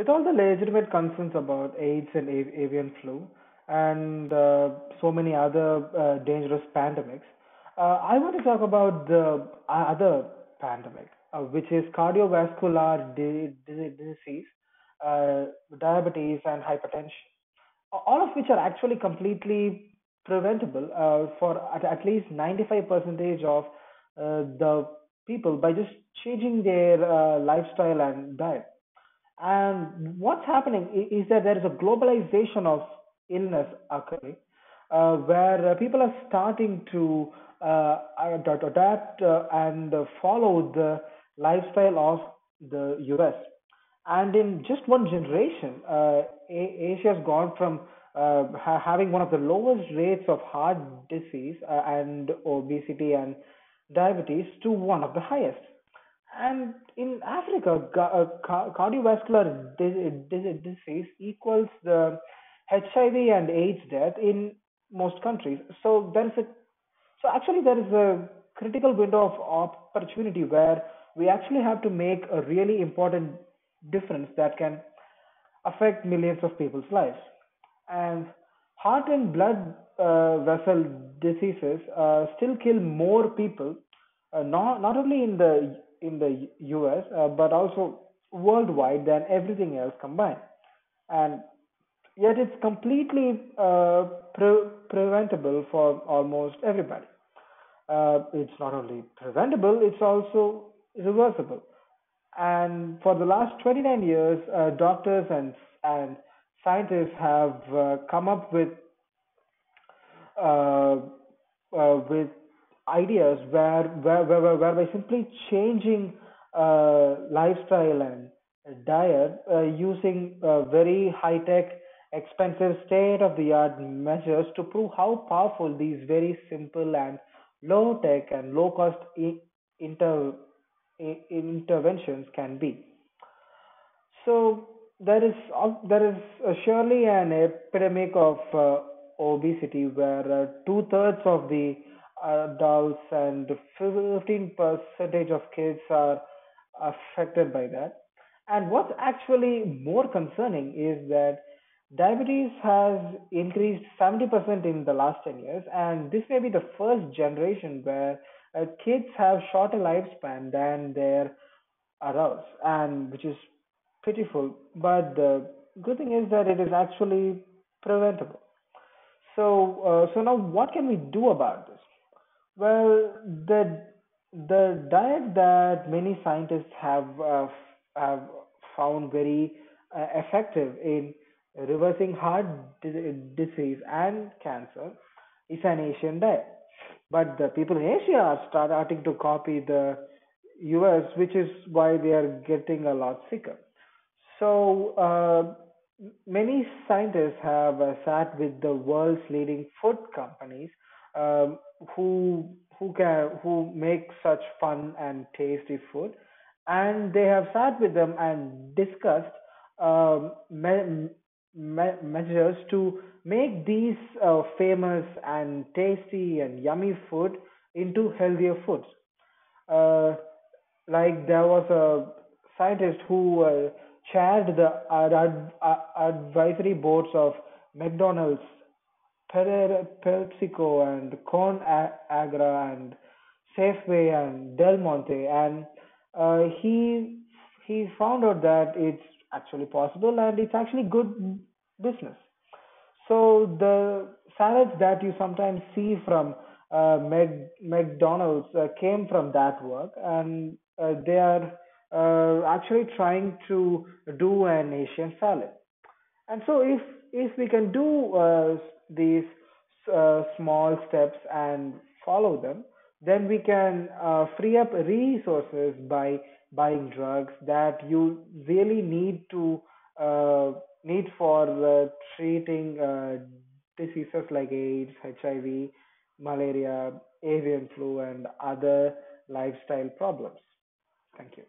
With all the legitimate concerns about AIDS and avian flu and so many other dangerous pandemics, I want to talk about the other pandemic, which is cardiovascular disease, uh, diabetes, and hypertension, all of which are actually completely preventable for at least 95 percentage of the people by just changing their lifestyle and diet. And what's happening is that there is a globalization of illness occurring, where people are starting to adapt and follow the lifestyle of the US. And in just one generation, Asia has gone from having one of the lowest rates of heart disease and obesity and diabetes to one of the highest. And in Africa, cardiovascular disease equals the HIV and AIDS death in most countries. So actually there is a critical window of opportunity where we actually have to make a really important difference that can affect millions of people's lives. And heart and blood vessel diseases still kill more people, not only in the U.S. But also worldwide than everything else combined. And yet it's completely preventable for almost everybody. It's not only preventable; it's also reversible. And for the last 29 years, doctors and scientists have come up uh, with ideas where by simply changing lifestyle and diet using very high tech, expensive, state of the art measures to prove how powerful these very simple and low tech and low cost inter, interventions can be. So there is surely an epidemic of obesity where two-thirds of the adults and 15 percentage of kids are affected by that. And what's actually more concerning is that diabetes has increased 70% in the last 10 years, and this may be the first generation where kids have shorter lifespan than their adults, and which is pitiful. But the good thing is that it is actually preventable. So now what can we do about this? Well, the diet that many scientists have found very effective in reversing heart disease and cancer is an Asian diet. But the people in Asia are starting to copy the US, which is why they are getting a lot sicker. So many scientists have sat with the world's leading food companies, um, who make such fun and tasty food, and they have sat with them and discussed measures to make these famous and tasty and yummy food into healthier foods. Uh, like there was a scientist who chaired the advisory boards of McDonald's, PepsiCo, and Agra, and Safeway, and Del Monte, and he found out that it's actually possible and it's actually good business. So the salads that you sometimes see from McDonald's came from that work, and they are actually trying to do an Asian salad. And so if we can do these small steps and follow them, then we can free up resources by buying drugs that you really uh, need for treating diseases like AIDS, HIV, malaria, avian flu, and other lifestyle problems. Thank you.